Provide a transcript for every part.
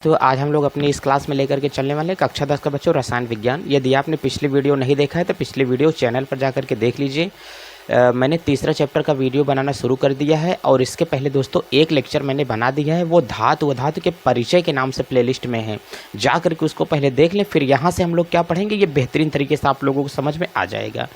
तो आज हम लोग अपनी इस क्लास में लेकर के चलने वाले कक्षा 10 का बच्चों रसायन विज्ञान। यदि आपने पिछली वीडियो नहीं देखा है तो पिछली वीडियो चैनल पर जाकर के देख लीजिए। मैंने तीसरा चैप्टर का वीडियो बनाना शुरू कर दिया है और इसके पहले दोस्तों एक लेक्चर मैंने बना दिया है, वो धातु व धातु के परिचय के नाम से प्लेलिस्ट में है, जा करके उसको पहले देख लें। फिर यहाँ से हम लोग क्या पढ़ेंगे ये बेहतरीन तरीके से आप लोगों को समझ में आ जाएगा।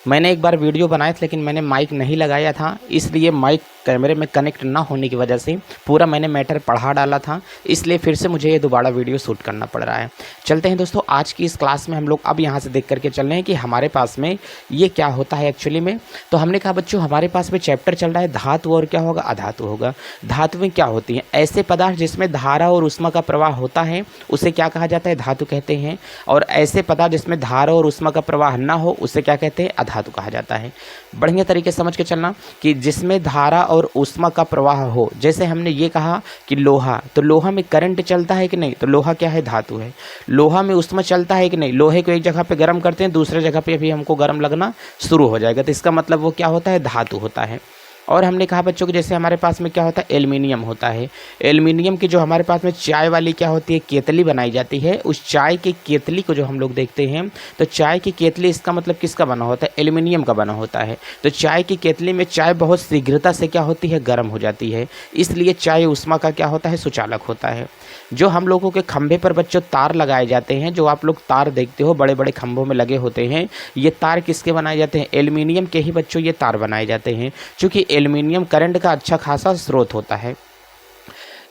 मैंने एक बार वीडियो बनाया था लेकिन मैंने माइक नहीं लगाया था, इसलिए माइक कैमरे में कनेक्ट ना होने की वजह से पूरा मैंने मैटर पढ़ा डाला था, इसलिए फिर से मुझे ये दोबारा वीडियो शूट करना पड़ रहा है। चलते हैं दोस्तों आज की इस क्लास में हम लोग अब यहाँ से देख करके चल रहे हैं कि हमारे पास में ये क्या होता है एक्चुअली में। तो हमने कहा बच्चों हमारे पास में चैप्टर चल रहा है धातु और क्या होगा अधातु होगा। धातु में क्या होती है? ऐसे पदार्थ जिसमें धारा और ऊष्मा का प्रवाह होता है उसे क्या कहा जाता है? धातु कहते हैं। और ऐसे पदार्थ जिसमें धारा और ऊष्मा का प्रवाह ना हो उसे क्या कहते हैं? अधातु कहा जाता है। बढ़िया तरीके से समझ के चलना कि जिसमें धारा और ऊष्मा का प्रवाह हो, जैसे हमने ये कहा कि लोहा, तो लोहा में करंट चलता है कि नहीं? तो लोहा क्या है? धातु है। लोहा में ऊष्मा चलता है कि नहीं? लोहे को एक जगह पे गर्म करते हैं, दूसरे जगह पे भी हमको गर्म लगना शुरू हो जाएगा, तो इसका मतलब वो क्या होता है? धातु होता है। और हमने कहा बच्चों कि जैसे हमारे पास में क्या होता है? एल्युमिनियम होता है। एल्युमिनियम की जो हमारे पास में चाय वाली क्या होती है? केतली बनाई जाती है। उस चाय की केतली को जो हम लोग देखते हैं तो चाय की केतली इसका मतलब किसका बना होता है? एल्युमिनियम का बना होता है। तो चाय की केतली में चाय बहुत शीघ्रता से क्या होती है? गर्म हो जाती है, इसलिए चाय ऊष्मा का क्या होता है? सुचालक होता है। जो हम लोगों के खंभे पर बच्चों तार लगाए जाते हैं, जो आप लोग तार देखते हो बड़े बड़े खंभों में लगे होते हैं, ये तार किसके बनाए जाते हैं? एल्युमिनियम के ही बच्चों ये तार बनाए जाते हैं, क्योंकि एल्युमिनियम करंट का अच्छा खासा स्रोत होता है।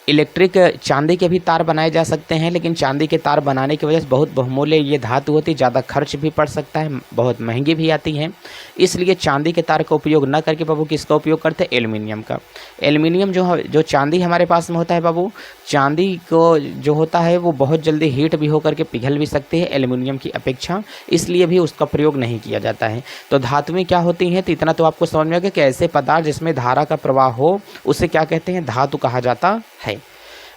इलेक्ट्रिक चांदी के भी तार बनाए जा सकते हैं, लेकिन चांदी के तार बनाने की वजह से बहुत बहुमूल्य ये धातु होती है, ज़्यादा खर्च भी पड़ सकता है, बहुत महंगी भी आती हैं, इसलिए चांदी के तार का उपयोग न करके बाबू किसका उपयोग करते हैं? एल्युमिनियम का। एल्युमिनियम जो चांदी हमारे पास में होता है बाबू, चांदी को जो होता है वो बहुत जल्दी हीट भी होकर के पिघल भी सकती है एल्युमिनियम की अपेक्षा, इसलिए भी उसका प्रयोग नहीं किया जाता है। तो धातुएं क्या होती हैं? तो इतना तो आपको समझ में आ गया कि ऐसे पदार्थ जिसमें धारा का प्रवाह हो उसे क्या कहते हैं? धातु कहा जाता है।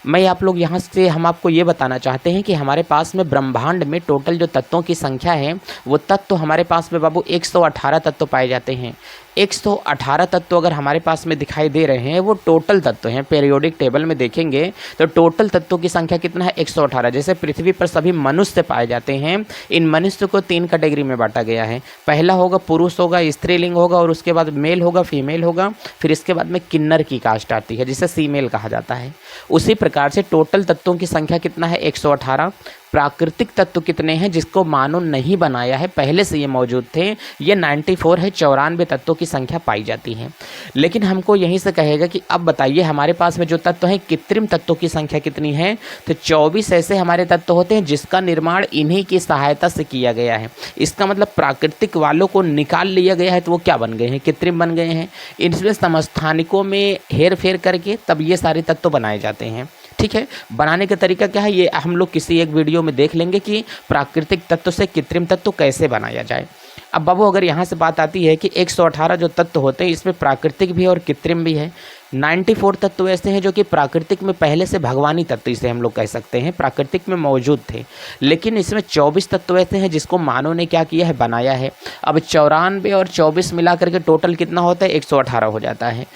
मैं आप लोग यहाँ से हम आपको ये बताना चाहते हैं कि हमारे पास में ब्रह्मांड में टोटल जो तत्वों की संख्या है वो तत्व हमारे पास में बाबू 118 तत्व पाए जाते हैं। 118 तत्व अगर हमारे पास में दिखाई दे रहे हैं वो टोटल तत्व हैं। पीरियोडिक टेबल में देखेंगे तो टोटल तत्वों की संख्या कितना है? 118। जैसे पृथ्वी पर सभी मनुष्य पाए जाते हैं, इन मनुष्य को 3 कैटेगरी में बांटा गया है। पहला होगा पुरुष होगा, स्त्रीलिंग होगा, और उसके बाद मेल होगा, फीमेल होगा, फिर इसके बाद में किन्नर की कास्ट आती है जिसे फीमेल कहा जाता है। उसी प्रकार से टोटल तत्वों की संख्या कितना है? 118। प्राकृतिक तत्व कितने हैं जिसको मानव नहीं बनाया है, पहले से ये मौजूद थे? ये 94 है। 94 तत्वों की संख्या पाई जाती है। लेकिन हमको यहीं से कहेगा कि अब बताइए हमारे पास में जो तत्व हैं कृत्रिम तत्वों की संख्या कितनी है? तो 24 ऐसे हमारे तत्व होते हैं जिसका निर्माण इन्हीं की सहायता से किया गया है। इसका मतलब प्राकृतिक वालों को निकाल लिया गया है तो वो क्या बन गए हैं? कृत्रिम बन गए हैं। इनमें समस्थानिकों में हेर फेर करके तब ये सारे तत्व बनाए जाते हैं। ठीक है, बनाने का तरीका क्या है ये हम लोग किसी एक वीडियो में देख लेंगे कि प्राकृतिक तत्व से कृत्रिम तत्व कैसे बनाया जाए। अब बाबू अगर यहाँ से बात आती है कि 118 जो तत्व होते हैं इसमें प्राकृतिक भी और कृत्रिम भी है। 94 तत्व ऐसे हैं जो कि प्राकृतिक में पहले से भगवानी तत्व इसे हम लोग कह सकते हैं, प्राकृतिक में मौजूद थे। लेकिन इसमें 24 तत्व ऐसे हैं जिसको मानव ने क्या किया है? बनाया है। अब 94 और 24 मिला करके टोटल कितना होता है? 118 हो जाता है।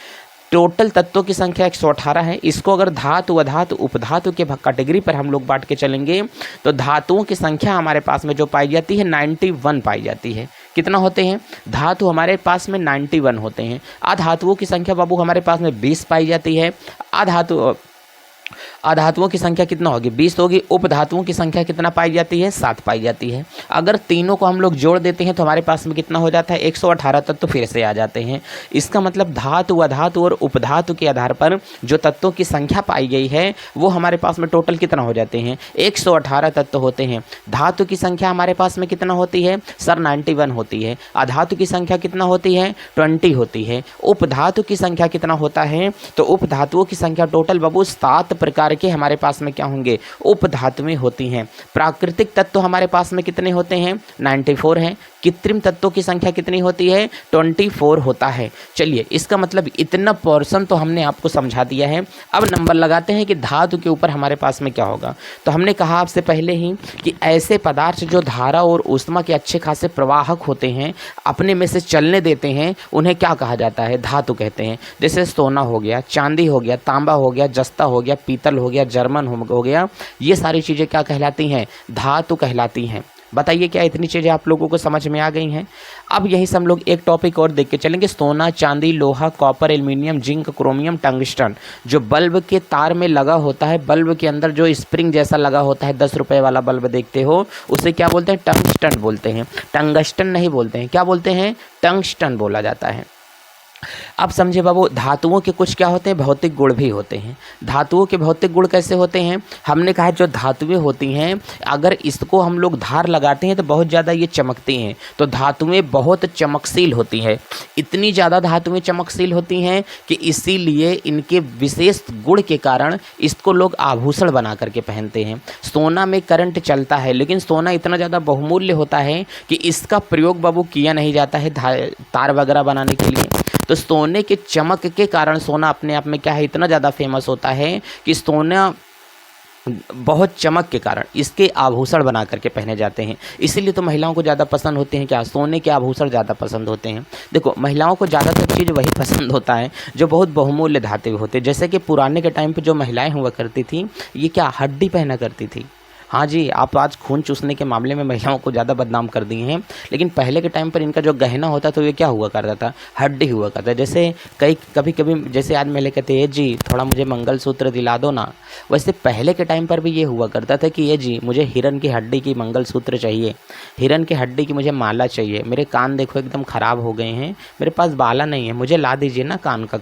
टोटल तत्वों की संख्या 118 है। इसको अगर धातु अधातु उपधातु के कैटेगरी पर हम लोग बांट के चलेंगे तो धातुओं की संख्या हमारे पास में जो पाई जाती है 91 पाई जाती है। कितना होते हैं? धातु हमारे पास में 91 होते हैं। अधातुओं की संख्या बाबू हमारे पास में 20 पाई जाती है। अधातुओं की संख्या कितना होगी? 20 होगी। उपधातुओं की संख्या कितना पाई जाती है? 7 पाई जाती है। अगर तीनों को हम लोग जोड़ देते हैं तो हमारे पास में कितना हो जाता है? 118 तत्व फिर से आ जाते हैं। इसका मतलब धातु अधातु और उपधातु के आधार पर जो तत्वों की संख्या पाई गई है वो हमारे पास में टोटल कितना हो जाते हैं? 118 तत्व होते हैं। धातु की संख्या हमारे पास में कितना होती है सर? 91 होती है। अधातु की संख्या कितना होती है? 20 होती है। उपधातु की संख्या कितना होता है? तो उपधातुओं की संख्या टोटल बाबू 7 प्रकार के हमारे पास में क्या होंगे? उपधातुएं होती हैं। प्राकृतिक तत्व हमारे पास में कितने होते हैं? 94 हैं। कृत्रिम तत्वों की संख्या कितनी होती है? 24 होता है। चलिए इसका मतलब इतना पोर्शन तो हमने आपको समझा दिया है। अब नंबर लगाते हैं कि धातु के ऊपर हमारे पास में क्या होगा। तो हमने कहा आपसे पहले ही कि ऐसे पदार्थ जो धारा और ऊष्मा के अच्छे खासे प्रवाहक होते हैं, अपने में से चलने देते हैं, उन्हें क्या कहा जाता है? धातु कहते हैं। जैसे सोना हो गया, चांदी हो गया, तांबा हो गया, जस्ता हो गया, पीतल हो गया, जर्मन हो गया, ये सारी चीज़ें क्या कहलाती हैं? धातु कहलाती हैं। बताइए क्या इतनी चीज़ें आप लोगों को समझ में आ गई हैं? अब यही से हम लोग एक टॉपिक और देख के चलेंगे। सोना, चांदी, लोहा, copper, aluminium, zinc, chromium, tungsten. जो बल्ब के तार में लगा होता है, बल्ब के अंदर जो स्प्रिंग जैसा लगा होता है, 10 रुपये वाला बल्ब देखते हो, उसे क्या बोलते हैं? टंगस्टन बोलते हैं। टंगस्टन नहीं बोलते हैं, क्या बोलते हैं? टंगस्टन बोला जाता है। अब समझे बाबू, धातुओं के कुछ क्या होते हैं? भौतिक गुण भी होते हैं। धातुओं के भौतिक गुण कैसे होते हैं? हमने कहा जो धातुएं होती हैं, अगर इसको हम लोग धार लगाते हैं तो बहुत ज़्यादा ये चमकती हैं। तो धातुएं बहुत चमकशील होती हैं। इतनी ज़्यादा धातुएं चमकशील होती हैं कि इसीलिए इनके विशेष गुण के कारण इसको लोग आभूषण बना करके पहनते हैं। सोना में करंट चलता है, लेकिन सोना इतना ज़्यादा बहुमूल्य होता है कि इसका प्रयोग बाबू किया नहीं जाता है तार वगैरह बनाने के लिए। तो सोने के चमक के कारण सोना अपने आप में क्या है? इतना ज़्यादा फेमस होता है कि सोना बहुत चमक के कारण इसके आभूषण बना करके पहने जाते हैं। इसीलिए तो महिलाओं को ज़्यादा पसंद होते हैं क्या? सोने के आभूषण ज़्यादा पसंद होते हैं। देखो, महिलाओं को ज़्यादातर चीज़ वही पसंद होता है जो बहुत बहुमूल्य धातु होते हैं। जैसे कि पुराने के टाइम पे जो महिलाएं हुआ करती थी, ये क्या हड्डी पहना करती थी। हाँ जी, आप आज खून चूसने के मामले में महिलाओं को ज़्यादा बदनाम कर दिए हैं, लेकिन पहले के टाइम पर इनका जो गहना होता था, तो ये क्या हुआ करता था? हड्डी हुआ करता। जैसे कभी कभी जैसे आज महिला कहते हैं जी थोड़ा मुझे मंगलसूत्र दिला दो ना, वैसे पहले के टाइम पर भी ये हुआ करता था कि ये जी मुझे हिरन की हड्डी की मंगलसूत्र चाहिए, हिरन की हड्डी की मुझे माला चाहिए, मेरे कान देखो एकदम ख़राब हो गए हैं, मेरे पास बाला नहीं है, मुझे ला दीजिए ना कान का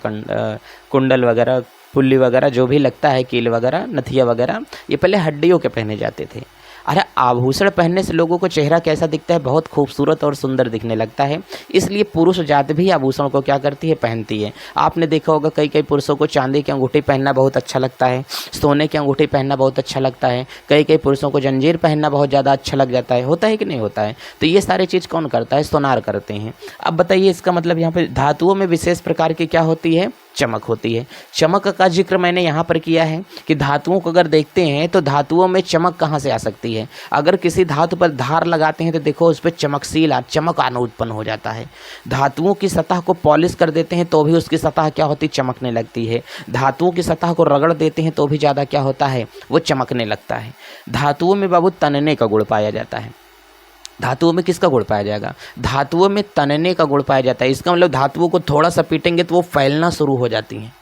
कुंडल वगैरह, पुल्ली वगैरह, जो भी लगता है, कील वगैरह, नथिया वगैरह, ये पहले हड्डियों के पहने जाते थे। अरे आभूषण पहनने से लोगों को चेहरा कैसा दिखता है? बहुत खूबसूरत और सुंदर दिखने लगता है। इसलिए पुरुष जात भी आभूषण को क्या करती है? पहनती है। आपने देखा होगा कई पुरुषों को चांदी की अंगूठी पहनना बहुत अच्छा लगता है, सोने की अंगूठी पहनना बहुत अच्छा लगता है, कई पुरुषों को जंजीर पहनना बहुत ज़्यादा अच्छा लग जाता है। होता है कि नहीं होता है? तो ये सारी चीज़ कौन करता है? सोनार करते हैं। अब बताइए, इसका मतलब यहाँ पर धातुओं में विशेष प्रकार की क्या होती है? चमक होती है। चमक का जिक्र मैंने यहाँ पर किया है कि धातुओं को अगर देखते हैं तो धातुओं में चमक कहाँ से आ सकती है? अगर किसी धातु पर धार लगाते हैं तो देखो उस पर चमक आना उत्पन्न हो जाता है। धातुओं की सतह को पॉलिश कर देते हैं तो भी उसकी सतह क्या होती? चमकने लगती है। धातुओं की सतह को रगड़ देते हैं तो भी ज़्यादा क्या होता है? वो चमकने लगता है। धातुओं में बाबू तनने का गुण पाया जाता है। धातुओं में किसका गुण पाया जाएगा? धातुओं में तनने का गुण पाया जाता है। इसका मतलब धातुओं को थोड़ा सा पीटेंगे तो वो फैलना शुरू हो जाती हैं।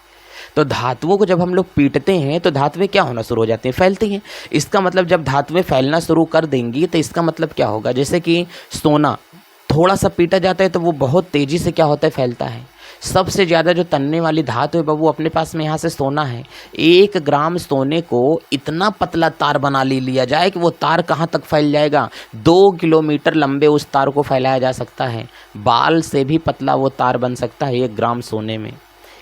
तो धातुओं को जब हम लोग पीटते हैं तो धातुएं क्या होना शुरू हो जाती हैं? फैलती हैं। इसका मतलब जब धातुएं फैलना शुरू कर देंगी तो इसका मतलब क्या होगा? जैसे कि सोना थोड़ा सा पीटा जाता है तो वो बहुत तेज़ी से क्या होता है? फैलता है। सबसे ज़्यादा जो तनने वाली धातु है वो अपने पास में यहाँ से सोना है। 1 ग्राम सोने को इतना पतला तार बना लिया जाए कि वो तार कहाँ तक फैल जाएगा? 2 किलोमीटर लंबे उस तार को फैलाया जा सकता है। बाल से भी पतला वो तार बन सकता है 1 ग्राम सोने में।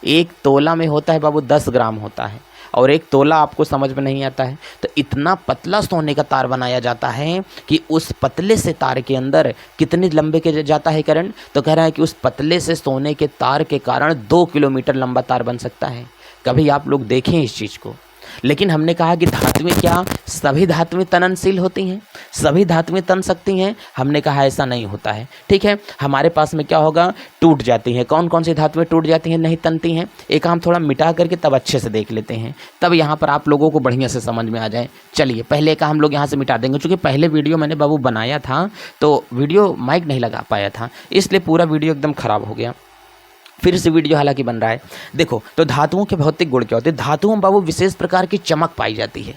1 तोला में होता है बाबू 10 ग्राम होता है, और 1 तोला आपको समझ में नहीं आता है। तो इतना पतला सोने का तार बनाया जाता है कि उस पतले से तार के अंदर कितने लंबे के जाता है करंट? तो कह रहा है कि उस पतले से सोने के तार के कारण 2 किलोमीटर लंबा तार बन सकता है। कभी आप लोग देखें इस चीज़ को। लेकिन हमने कहा कि धातुएं क्या सभी धातुएं तननशील होती हैं? सभी धातुएं तन सकती हैं? हमने कहा ऐसा नहीं होता है। ठीक है, हमारे पास में क्या होगा? टूट जाती हैं। कौन कौन सी धातुएं टूट जाती हैं, नहीं तनती हैं? एक हम थोड़ा मिटा करके तब अच्छे से देख लेते हैं, तब यहाँ पर आप लोगों को बढ़िया से समझ में आ जाए। चलिए, पहले का हम लोग यहाँ से मिटा देंगे। चूँकि पहले वीडियो मैंने बाबू बनाया था तो वीडियो माइक नहीं लगा पाया था, इसलिए पूरा वीडियो एकदम ख़राब हो गया। फिर से वीडियो हालांकि बन रहा है। देखो, तो धातुओं के भौतिक गुण क्या होते हैं? धातुओं में बाबू विशेष प्रकार की चमक पाई जाती है।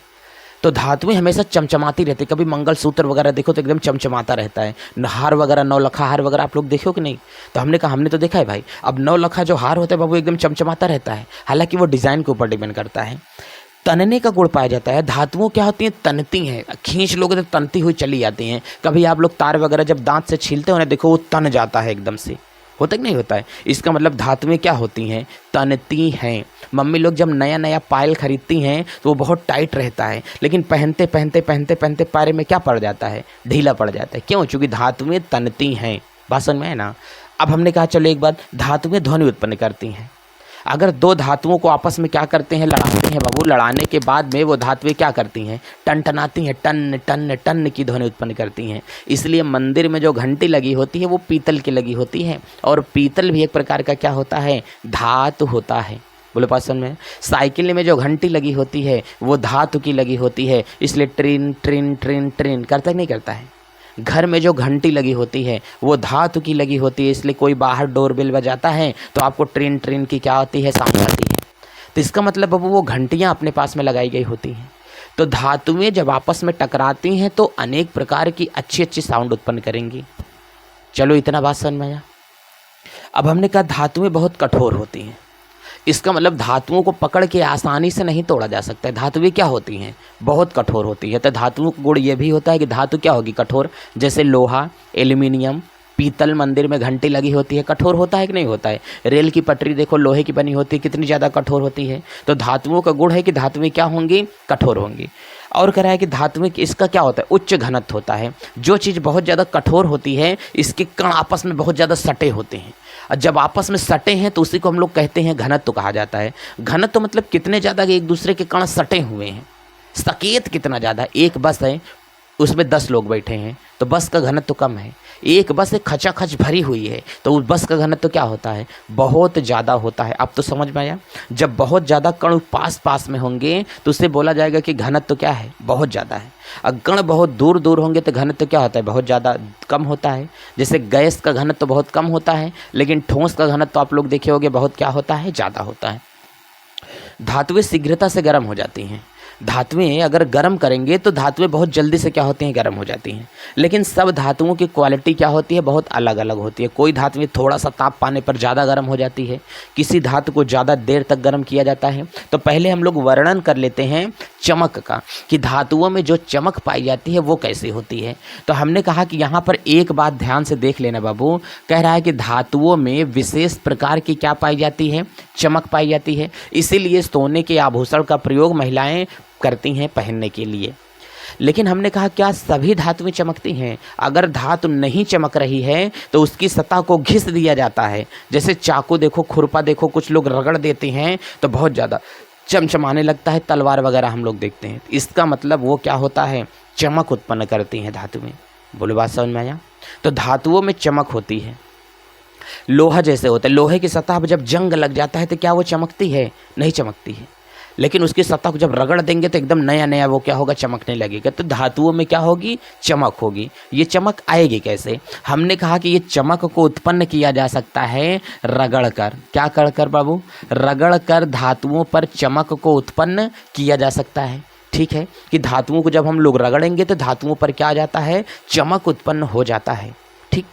तो धातुएं हमेशा चमचमाती रहती है। कभी मंगलसूत्र वगैरह देखो तो एकदम चमचमाता रहता है। हार वगैरह, 9 लखा हार वगैरह आप लोग देखो कि नहीं? तो हमने तो देखा है भाई। अब 9 लखा जो हार होता है बाबू एकदम चमचमाता रहता है। हालांकि वो डिज़ाइन के ऊपर डिपेंड करता है। तनने का गुण पाया जाता है। धातुओं क्या होती हैं? तनती हैं। खींच लोगे तो तनती हुई चली जाती हैं। कभी आप लोग तार वगैरह जब दांत से छीलते हो ना, देखो वो तन जाता है एकदम से। होता कि नहीं होता है? इसका मतलब धातुएं क्या होती हैं? तनती हैं। मम्मी लोग जब नया पायल खरीदती हैं तो वो बहुत टाइट रहता है, लेकिन पहनते पैर में क्या पड़ जाता है? ढीला पड़ जाता है। क्यों? चूँकि धातुएं तनती हैं। बात समझ में है ना? अब हमने कहा चलो एक बात, धातुएं ध्वनि उत्पन्न करती हैं। अगर 2 धातुओं को आपस में क्या करते हैं? लड़ाते हैं बाबू। लड़ाने के बाद में वो धातुएं क्या करती हैं? टनटनाती हैं। टन टन टन की ध्वनि उत्पन्न करती हैं। इसलिए मंदिर में जो घंटी लगी होती है वो पीतल की लगी होती है। और पीतल भी एक प्रकार का क्या होता है? धातु होता है। बोलो बात समझ में? साइकिल में जो घंटी लगी होती है वो धातु की लगी होती है, इसलिए ट्रिन ट्रिन ट्रिन ट्रिन करता है नहीं करता है। घर में जो घंटी लगी होती है वो धातु की लगी होती है, इसलिए कोई बाहर डोरबेल बजाता है तो आपको ट्रिन ट्रिन की क्या होती है, साउंड आती है। तो इसका मतलब अब वो घंटियाँ अपने पास में लगाई गई होती हैं। तो धातुएं जब आपस में टकराती हैं तो अनेक प्रकार की अच्छी अच्छी साउंड उत्पन्न करेंगी। चलो इतना बात समझ में आया। अब हमने कहा धातुएं बहुत कठोर होती हैं, इसका मतलब धातुओं को पकड़ के आसानी से नहीं तोड़ा जा सकता है। धातुएं क्या होती हैं, बहुत कठोर होती है। तो धातुओं का गुण ये भी होता है कि धातु क्या होगी, कठोर। जैसे लोहा, एल्यूमिनियम, पीतल, मंदिर में घंटी लगी होती है, कठोर होता है कि नहीं होता है। रेल की पटरी देखो लोहे की बनी होती है, कितनी ज़्यादा कठोर होती है। तो धातुओं का गुण है कि धातुएं क्या होंगी, कठोर होंगी। और कह रहा है कि धातुएं इसका क्या होता है, उच्च घनत्व होता है। जो चीज़ बहुत ज़्यादा कठोर होती है इसके कण आपस में बहुत ज़्यादा सटे होते हैं, और जब आपस में सटे हैं तो उसी को हम लोग कहते हैं घनत्व कहा जाता है। घनत्व मतलब कितने ज़्यादा एक दूसरे के कण सटे हुए हैं। सकेत कितना ज़्यादा, एक बस है उसमें 10 लोग बैठे हैं तो बस का घनत्व कम है। एक बस खचाखच भरी हुई है तो उस बस का घनत्व क्या होता है, बहुत ज़्यादा होता है। अब तो समझ में आया। जब बहुत ज़्यादा कण पास पास में होंगे तो उससे बोला जाएगा कि घनत्व क्या है, बहुत ज़्यादा है। अगर कण बहुत दूर दूर होंगे तो घनत्व क्या होता है, बहुत ज़्यादा कम होता है। जैसे गैस का घनत्व बहुत कम होता है, लेकिन ठोस का घनत्व आप लोग देखे होंगे बहुत क्या होता है, ज़्यादा होता है। धातुएं शीघ्रता से गर्म हो जाती हैं। धातुएं अगर गर्म करेंगे तो धातुएं बहुत जल्दी से क्या होती हैं, गर्म हो जाती हैं। लेकिन सब धातुओं की क्वालिटी क्या होती है, बहुत अलग अलग होती है। कोई धातुएं थोड़ा सा ताप पाने पर ज़्यादा गर्म हो जाती है, किसी धातु को ज़्यादा देर तक गर्म किया जाता है। तो पहले हम लोग वर्णन कर लेते हैं चमक का, कि धातुओं में जो चमक पाई जाती है वो कैसे होती है। तो हमने कहा कि यहाँ पर एक बात ध्यान से देख लेना बाबू, कह रहा है कि धातुओं में विशेष प्रकार की क्या पाई जाती है, चमक पाई जाती है। इसीलिए सोने के आभूषण का प्रयोग महिलाएं करती हैं पहनने के लिए। लेकिन हमने कहा क्या सभी धातुएं चमकती हैं? अगर धातु नहीं चमक रही है तो उसकी सतह को घिस दिया जाता है। जैसे चाकू देखो, खुरपा देखो, कुछ लोग रगड़ देते हैं तो बहुत ज़्यादा चमचमाने लगता है, तलवार वगैरह हम लोग देखते हैं। इसका मतलब वो क्या होता है, चमक उत्पन्न करती हैं धातुएं। बोलो बात समझ में आया। तो धातुओं में चमक होती है। लोहा जैसे होता है, लोहे की सतह पर जब जंग लग जाता है तो क्या वो चमकती है, नहीं चमकती है। लेकिन उसकी सतह को जब रगड़ देंगे तो एकदम नया नया वो क्या होगा, चमकने लगेगा। तो धातुओं में क्या होगी, चमक होगी। ये चमक आएगी कैसे? हमने कहा कि ये चमक को उत्पन्न किया जा सकता है रगड़ कर। क्या कर कर बाबू, रगड़ कर धातुओं पर चमक को उत्पन्न किया जा सकता है। ठीक है, कि धातुओं को जब हम लोग रगड़ेंगे तो धातुओं पर क्या आ जाता है, चमक उत्पन्न हो जाता है। ठीक,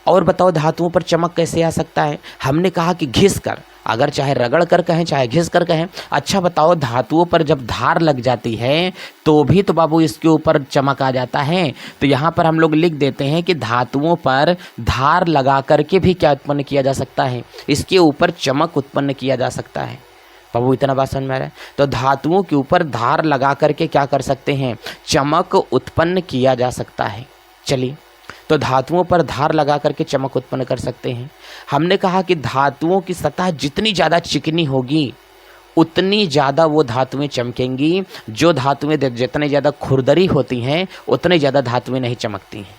और बताओ धातुओं पर चमक कैसे आ सकता है? हमने कहा कि घिस कर, अगर चाहे रगड़ कर कहें चाहे घिस कर कहें। अच्छा बताओ, धातुओं पर जब धार लग जाती है तो भी तो बाबू इसके ऊपर चमक आ जाता है। तो यहाँ पर हम लोग लिख देते हैं कि धातुओं पर धार लगा करके भी क्या उत्पन्न किया जा सकता है, इसके ऊपर चमक उत्पन्न किया जा सकता है। बाबू इतना बात समझ में आ रहा है? तो धातुओं के ऊपर धार लगा करके क्या कर सकते हैं, चमक उत्पन्न किया जा सकता है। चलिए, तो धातुओं पर धार लगा करके चमक उत्पन्न कर सकते हैं। हमने कहा कि धातुओं की सतह जितनी ज़्यादा चिकनी होगी उतनी ज़्यादा वो धातुएं चमकेंगी। जो धातुएं जितनी ज़्यादा खुरदरी होती हैं उतनी ज़्यादा धातुएं नहीं चमकती हैं।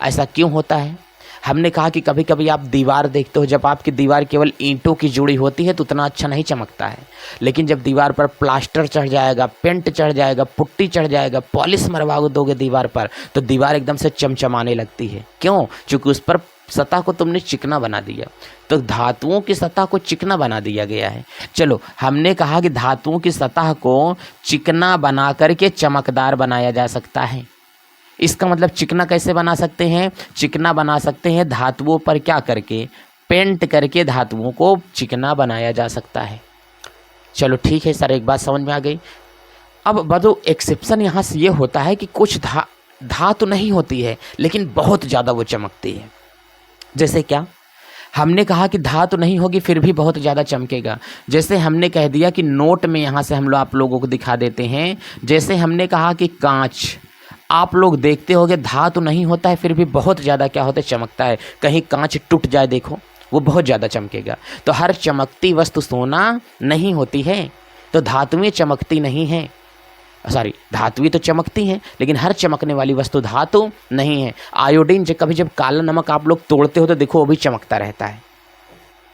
ऐसा क्यों होता है? हमने कहा कि कभी कभी आप दीवार देखते हो, जब आपकी दीवार केवल ईंटों की जुड़ी होती है तो उतना अच्छा नहीं चमकता है। लेकिन जब दीवार पर प्लास्टर चढ़ जाएगा, पेंट चढ़ जाएगा, पुट्टी चढ़ जाएगा, पॉलिश मरवा दोगे दीवार पर, तो दीवार एकदम से चमचमाने लगती है। क्यों? क्योंकि उस पर सतह को तुमने चिकना बना दिया। तो धातुओं की सतह को चिकना बना दिया गया है। चलो, हमने कहा कि धातुओं की सतह को चिकना बना करके चमकदार बनाया जा सकता है। इसका मतलब चिकना कैसे बना सकते हैं? चिकना बना सकते हैं धातुओं पर क्या करके, पेंट करके धातुओं को चिकना बनाया जा सकता है। चलो ठीक है सर, एक बात समझ में आ गई। अब बदो एक्सेप्शन यहाँ से ये होता है कि कुछ धातु नहीं होती है लेकिन बहुत ज़्यादा वो चमकती है। जैसे क्या? हमने कहा कि धातु नहीं होगी फिर भी बहुत ज़्यादा चमकेगा। जैसे हमने कह दिया कि नोट में यहाँ से हम लोग आप लोगों को दिखा देते हैं। जैसे हमने कहा कि कांच, आप लोग देखते होंगे धातु नहीं होता है फिर भी बहुत ज़्यादा क्या होता है, चमकता है। कहीं कांच टूट जाए देखो, वो बहुत ज़्यादा चमकेगा। तो हर चमकती वस्तु सोना नहीं होती है, तो धातुएं चमकती नहीं हैं। सॉरी, धातुएं तो चमकती हैं लेकिन हर चमकने वाली वस्तु धातु नहीं है। आयोडीन कभी जब काला नमक आप लोग तोड़ते हो तो देखो वो भी चमकता रहता है।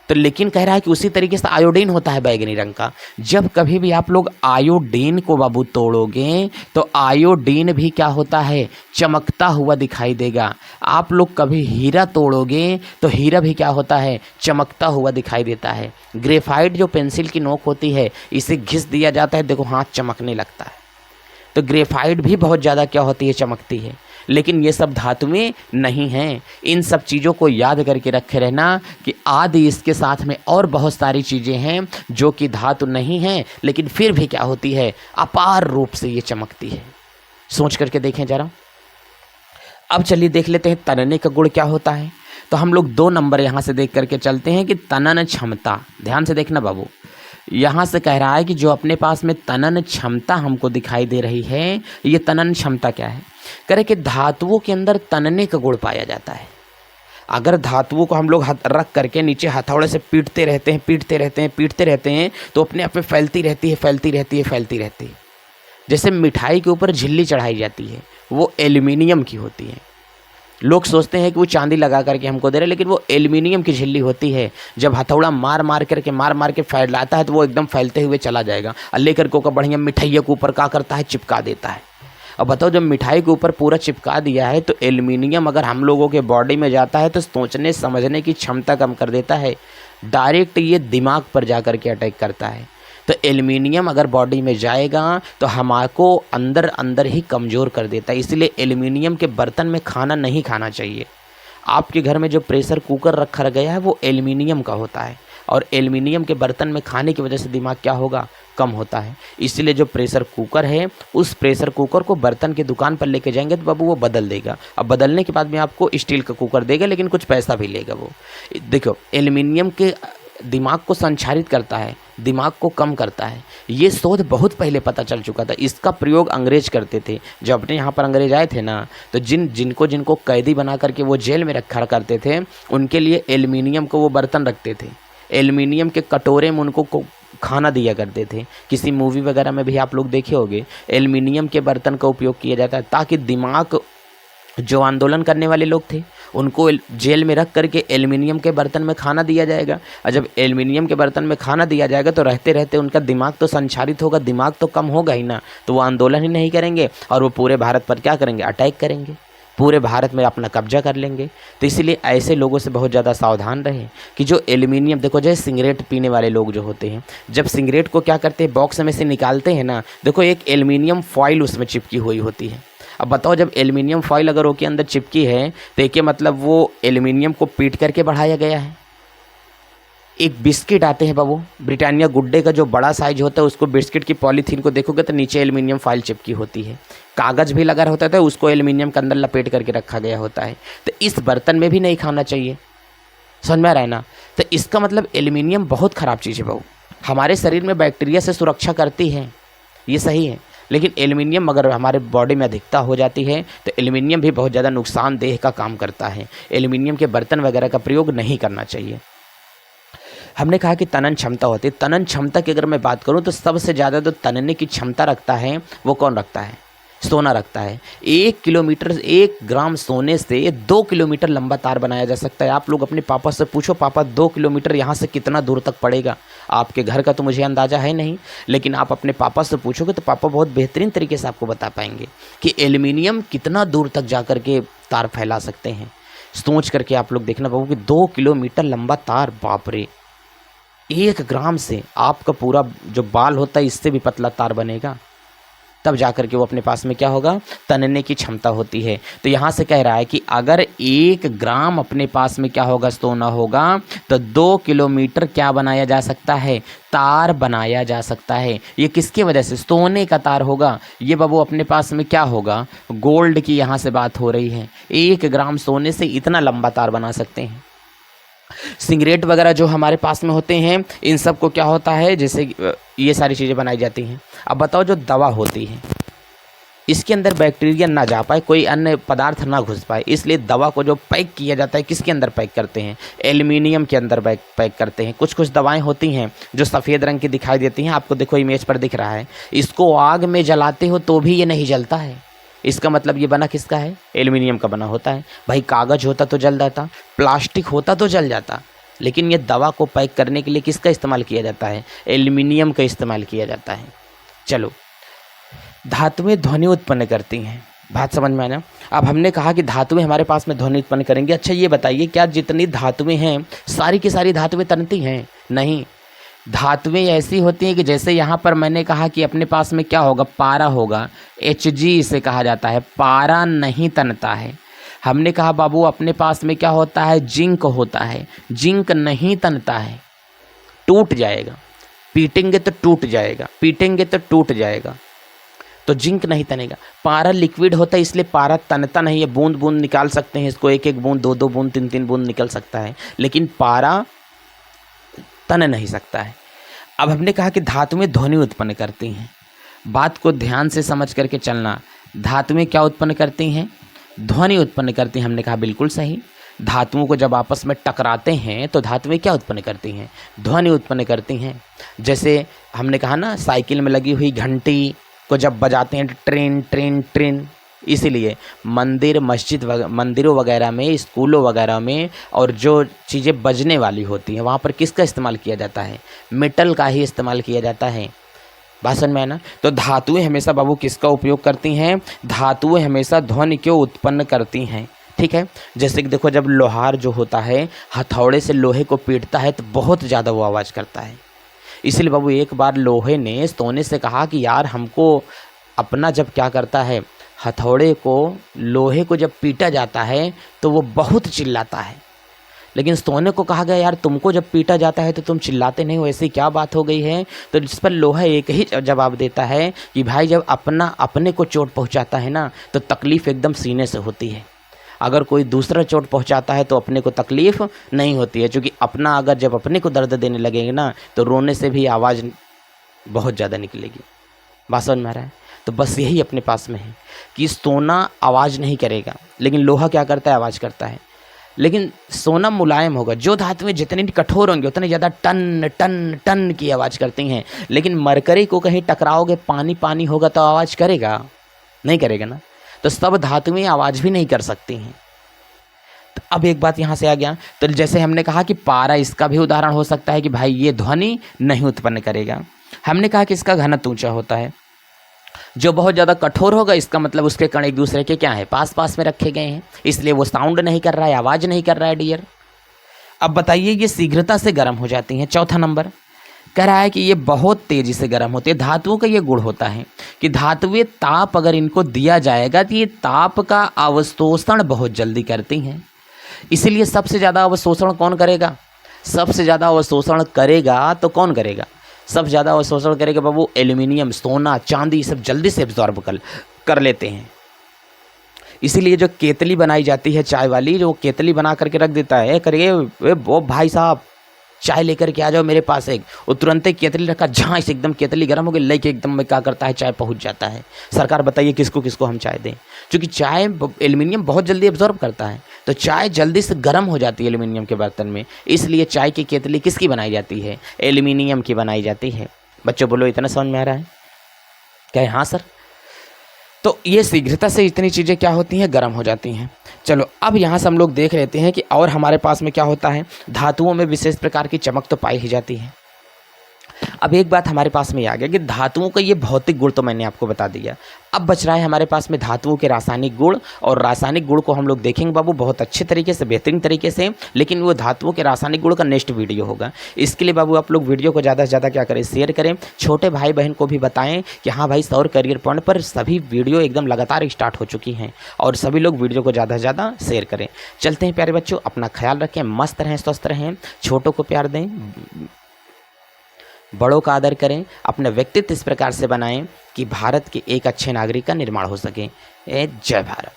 तो लेकिन कह रहा है कि उसी तरीके से आयोडीन होता है बैगनी रंग का। जब कभी भी आप लोग आयोडीन को बाबू तोड़ोगे तो आयोडीन भी क्या होता है, चमकता हुआ दिखाई देगा। आप लोग कभी हीरा तोड़ोगे तो हीरा भी क्या होता है, चमकता हुआ दिखाई देता है। ग्रेफाइट जो पेंसिल की नोक होती है, इसे घिस दिया जाता है, देखो हाथ चमकने लगता है। तो ग्रेफाइट भी बहुत ज़्यादा क्या होती है, चमकती है। लेकिन ये सब धातुएं नहीं हैं। इन सब चीज़ों को याद करके रखे रहना कि आदि इसके साथ में और बहुत सारी चीज़ें हैं जो कि धातु नहीं हैं, लेकिन फिर भी क्या होती है, अपार रूप से ये चमकती है। सोच करके देखें जरा। अब चलिए देख लेते हैं तनने का गुण क्या होता है। तो हम लोग 2 नंबर यहाँ से देख करके चलते हैं कि तनन क्षमता। ध्यान से देखना बाबू, यहाँ से कह रहा है कि जो अपने पास में तनन क्षमता हमको दिखाई दे रही है, ये तनन क्षमता क्या है। कह रहे कि धातुओं के अंदर तनने का गुण पाया जाता है। अगर धातुओं को हम लोग रख करके नीचे हथौड़े से पीटते रहते हैं तो अपने आप में फैलती रहती है। जैसे मिठाई के ऊपर झिल्ली चढ़ाई जाती है, वो एल्युमिनियम की होती है। लोग सोचते हैं कि वो चांदी लगा करके हमको दे रहे, लेकिन वो एल्युमिनियम की झिल्ली होती है। जब हथौड़ा मार के फैलाता है तो वो एकदम फैलते हुए चला जाएगा और लेकर के बढ़िया मिठाइयों के ऊपर क्या करता है, चिपका देता है। अब बताओ, जब मिठाई के ऊपर पूरा चिपका दिया है तो एल्युमिनियम अगर हम लोगों के बॉडी में जाता है तो सोचने समझने की क्षमता कम कर देता है। डायरेक्ट ये दिमाग पर जा कर के अटैक करता है। तो एल्युमिनियम अगर बॉडी में जाएगा तो हमारे अंदर ही कमज़ोर कर देता है। इसलिए एल्युमिनियम के बर्तन में खाना नहीं खाना चाहिए। आपके घर में जो प्रेशर कुकर रखा गया है वो एल्युमिनियम का होता है, और एल्युमिनियम के बर्तन में खाने की वजह से दिमाग क्या होगा, कम होता है। इसलिए जो प्रेशर कुकर है, उस प्रेशर कुकर को बर्तन की दुकान पर लेके जाएंगे तो बाबू वो बदल देगा। अब बदलने के बाद में आपको स्टील का कुकर देगा, लेकिन कुछ पैसा भी लेगा वो। देखो, एल्युमिनियम के दिमाग को संचारित करता है, दिमाग को कम करता है। ये शोध बहुत पहले पता चल चुका था। इसका प्रयोग अंग्रेज करते थे। जब अपने यहाँ पर अंग्रेज आए थे ना, तो जिनको कैदी बना करके वो जेल में रखा करते थे, उनके लिए एल्युमिनियम को वो बर्तन रखते थे। एल्युमिनियम के कटोरे में उनको खाना दिया करते थे। किसी मूवी वगैरह में भी आप लोग देखे होंगे, एल्युमिनियम के बर्तन का उपयोग किया जाता है, ताकि दिमाग जो आंदोलन करने वाले लोग थे उनको जेल में रख करके एल्युमिनियम के बर्तन में खाना दिया जाएगा। और जब एल्युमिनियम के बर्तन में खाना दिया जाएगा तो रहते रहते उनका दिमाग तो संचारित होगा, दिमाग तो कम होगा ही ना, तो वो आंदोलन ही नहीं करेंगे और वो पूरे भारत पर क्या करेंगे, अटैक करेंगे, पूरे भारत में अपना कब्जा कर लेंगे। तो इसलिए ऐसे लोगों से बहुत ज़्यादा सावधान रहें कि जो एल्युमिनियम, देखो जैसे सिगरेट पीने वाले लोग जो होते हैं, जब सिगरेट को क्या करते हैं, बॉक्स में से निकालते हैं ना, देखो एक एल्युमिनियम फॉइल उसमें चिपकी हुई होती है। अब बताओ, जब एल्युमिनियम फॉइल अगर उसके अंदर चिपकी है तो एक मतलब वो एल्युमिनियम को पीट करके बढ़ाया गया है। एक बिस्किट आते हैं बाबू, ब्रिटानिया गुड्डे का जो बड़ा साइज होता है, उसको बिस्किट की पॉलीथीन को देखोगे तो नीचे एल्युमिनियम फॉइल चिपकी होती है। कागज़ भी लगा होता है, उसको एल्युमिनियम के अंदर लपेट करके रखा गया होता है। तो इस बर्तन में भी नहीं खाना चाहिए, समझ में आ रहा है ना। तो इसका मतलब एल्युमिनियम बहुत ख़राब चीज़ है बाबू, हमारे शरीर में बैक्टीरिया से सुरक्षा करती है, ये सही है। लेकिन एल्युमिनियम अगर हमारे बॉडी में अधिकता हो जाती है तो एल्युमिनियम भी बहुत ज़्यादा नुकसानदेह का काम करता है। एल्युमिनियम के बर्तन वगैरह का प्रयोग नहीं करना चाहिए। हमने कहा कि तनन क्षमता होती है। तनन क्षमता की अगर मैं बात करूं तो सबसे ज़्यादा जो तनने की क्षमता रखता है वो कौन रखता है, सोना रखता है। 1 ग्राम सोने से 2 किलोमीटर लंबा तार बनाया जा सकता है। आप लोग अपने पापा से पूछो, पापा 2 किलोमीटर यहाँ से कितना दूर तक पड़ेगा। आपके घर का तो मुझे अंदाज़ा है नहीं, लेकिन आप अपने पापा से पूछोगे तो पापा बहुत बेहतरीन तरीके से आपको बता पाएंगे कि एल्युमिनियम कितना दूर तक जा कर के तार फैला सकते हैं। सोच करके आप लोग देखना बाबू कि 2 किलोमीटर लंबा तार, बाप रे। 1 ग्राम से आपका पूरा जो बाल होता है इससे भी पतला तार बनेगा, तब जाकर के वो अपने पास में क्या होगा, तनने की क्षमता होती है। तो यहाँ से कह रहा है कि अगर 1 ग्राम अपने पास में क्या होगा, सोना होगा, तो 2 किलोमीटर क्या बनाया जा सकता है, तार बनाया जा सकता है। ये किसकी वजह से, सोने का तार होगा। ये बाबू अपने पास में क्या होगा, गोल्ड की यहाँ से बात हो रही है। 1 ग्राम सोने से इतना लंबा तार बना सकते हैं। सिगरेट वगैरह जो हमारे पास में होते हैं, इन सब को क्या होता है, जैसे ये सारी चीज़ें बनाई जाती हैं। अब बताओ, जो दवा होती है इसके अंदर बैक्टीरिया ना जा पाए, कोई अन्य पदार्थ ना घुस पाए, इसलिए दवा को जो पैक किया जाता है किसके अंदर पैक करते हैं, एल्युमिनियम के अंदर पैक करते हैं। कुछ कुछ दवाएं होती हैं जो सफ़ेद रंग की दिखाई देती हैं, आपको देखो इमेज पर दिख रहा है। इसको आग में जलाते हो तो भी ये नहीं जलता है। इसका मतलब ये बना किसका है, एल्युमिनियम का बना होता है। भाई कागज़ होता तो जल जाता, प्लास्टिक होता तो जल जाता, लेकिन ये दवा को पैक करने के लिए किसका इस्तेमाल किया जाता है? एल्युमिनियम का इस्तेमाल किया जाता है। चलो, धातुएं ध्वनि उत्पन्न करती हैं, बात समझ में आना। अब हमने कहा कि धातुएं हमारे पास में ध्वनि उत्पन्न करेंगे। अच्छा ये बताइए, क्या जितनी धातुएं हैं सारी की सारी धातुएं तनती हैं? नहीं, धातुएं ऐसी होती हैं कि जैसे यहाँ पर मैंने कहा कि अपने पास में क्या होगा, पारा होगा, Hg इसे कहा जाता है, पारा नहीं तनता है। हमने कहा बाबू अपने पास में क्या होता है, जिंक होता है, जिंक नहीं तनता है, टूट जाएगा, पीटेंगे तो टूट जाएगा, पीटेंगे तो टूट जाएगा, तो जिंक नहीं तनेगा। पारा लिक्विड होता है इसलिए पारा तनता नहीं है, बूंद बूंद निकाल सकते हैं इसको, एक एक बूंद, दो दो बूंद, तीन तीन बूंद निकल सकता है, लेकिन पारा तन नहीं सकता है। अब हमने कहा कि धातुएं ध्वनि उत्पन्न करती हैं, बात को ध्यान से समझ करके चलना। धातुएं क्या उत्पन्न करती हैं? ध्वनि उत्पन्न करती हैं। हमने कहा बिल्कुल सही, धातुओं को जब आपस में टकराते हैं तो धातुएं क्या उत्पन्न करती हैं? ध्वनि उत्पन्न करती हैं। जैसे हमने कहा ना, साइकिल में लगी हुई घंटी को जब बजाते हैं ट्रेन ट्रेन ट्रेन, इसीलिए मंदिर मस्जिद मंदिरों वगैरह में, स्कूलों वगैरह में और जो चीज़ें बजने वाली होती हैं वहाँ पर किसका इस्तेमाल किया जाता है? मेटल का ही इस्तेमाल किया जाता है। भाषण में है ना। तो धातुएं हमेशा बाबू किसका उपयोग करती हैं? धातुएं हमेशा ध्वनि क्यों उत्पन्न करती हैं? ठीक है, जैसे कि देखो, जब लोहार जो होता है हथौड़े से लोहे को पीटता है तो बहुत ज़्यादा वो आवाज़ करता है। इसलिए बाबू एक बार लोहे ने सोने से कहा कि यार हमको अपना, जब क्या करता है, हथौड़े को, लोहे को जब पीटा जाता है तो वो बहुत चिल्लाता है, लेकिन सोने को कहा गया यार तुमको जब पीटा जाता है तो तुम चिल्लाते नहीं हो, ऐसी क्या बात हो गई है? तो जिस पर लोहा एक ही जवाब देता है कि भाई जब अपने को चोट पहुंचाता है ना तो तकलीफ़ एकदम सीने से होती है, अगर कोई दूसरा चोट पहुंचाता है तो अपने को तकलीफ़ नहीं होती है, क्योंकि अपना अगर जब अपने को दर्द देने लगेंगे ना तो रोने से भी आवाज़ बहुत ज़्यादा निकलेगी। बात समझ में आ रहा है? तो बस यही अपने पास में है कि सोना आवाज़ नहीं करेगा, लेकिन लोहा क्या करता है? आवाज़ करता है। लेकिन सोना मुलायम होगा, जो धातुएं जितनी कठोर होंगी उतनी ज़्यादा टन टन टन की आवाज़ करती हैं। लेकिन मरकरी को कहीं टकराओगे, पानी पानी होगा तो आवाज़ करेगा? नहीं करेगा ना। तो सब धातुएं आवाज़ भी नहीं कर सकती हैं। तो अब एक बात यहाँ से आ गया, तो जैसे हमने कहा कि पारा, इसका भी उदाहरण हो सकता है कि भाई ये ध्वनि नहीं उत्पन्न करेगा। हमने कहा कि इसका घनत्व ऊंचा होता है, जो बहुत ज़्यादा कठोर होगा इसका मतलब उसके कण एक दूसरे के क्या है, पास पास में रखे गए हैं, इसलिए वो साउंड नहीं कर रहा है, आवाज़ नहीं कर रहा है डियर। अब बताइए, ये शीघ्रता से गर्म हो जाती हैं। चौथा नंबर कह रहा है कि ये बहुत तेज़ी से गर्म होती है। धातुओं का ये गुण होता है कि धातुएं ताप अगर इनको दिया जाएगा तो ये ताप का अवशोषण बहुत जल्दी करती हैं। इसीलिए सबसे ज़्यादा अवशोषण कौन करेगा? सबसे ज़्यादा अवशोषण करेगा तो कौन करेगा? सबसे ज़्यादा अवशोषण करेगा बाबू एल्यूमिनियम, सोना, चांदी, सब जल्दी से एब्जॉर्ब कर लेते हैं। इसीलिए जो केतली बनाई जाती है चाय वाली, जो केतली बना करके रख देता है, करिए वो भाई साहब चाय लेकर के आ जाओ मेरे पास एक, वो तुरंत ही केतली रखा, जहाँ से एकदम केतली गर्म हो गई, लेके एकदम में क्या करता है, चाय पहुंच जाता है। सरकार बताइए किसको किसको हम चाय दें? क्योंकि चाय एल्यूमिनियम बहुत जल्दी एब्जॉर्ब करता है, तो चाय जल्दी से गर्म हो जाती है एल्यूमिनियम के बर्तन में। इसलिए चाय की केतली किसकी बनाई जाती है? एल्यूमिनियम की बनाई जाती है। बच्चों बोलो, इतना समझ में आ रहा है? क्या? हाँ सर। तो ये शीघ्रता से इतनी चीज़ें क्या होती हैं, गर्म हो जाती हैं। चलो अब यहाँ से हम लोग देख लेते हैं कि और हमारे पास में क्या होता है। धातुओं में विशेष प्रकार की चमक तो पाई ही जाती है। अब एक बात हमारे पास में आ गया कि धातुओं का ये भौतिक गुण तो मैंने आपको बता दिया। अब बच रहा है हमारे पास में धातुओं के रासायनिक गुण, और रासायनिक गुण को हम लोग देखेंगे बाबू बहुत अच्छे तरीके से, बेहतरीन तरीके से, लेकिन वो धातुओं के रासायनिक गुण का नेक्स्ट वीडियो होगा। इसके लिए बाबू आप लोग वीडियो को ज़्यादा से ज़्यादा क्या करें, शेयर करें, छोटे भाई बहन को भी बताएं कि हाँ भाई सौर करियर पॉइंट पर सभी वीडियो एकदम लगातार स्टार्ट हो चुकी हैं, और सभी लोग वीडियो को ज़्यादा से ज़्यादा शेयर करें। चलते हैं प्यारे बच्चों, अपना ख्याल रखें, मस्त रहें, स्वस्थ रहें, छोटों को प्यार दें, बड़ों का आदर करें, अपना व्यक्तित्व इस प्रकार से बनाएं कि भारत के एक अच्छे नागरिक का निर्माण हो सके। जय भारत।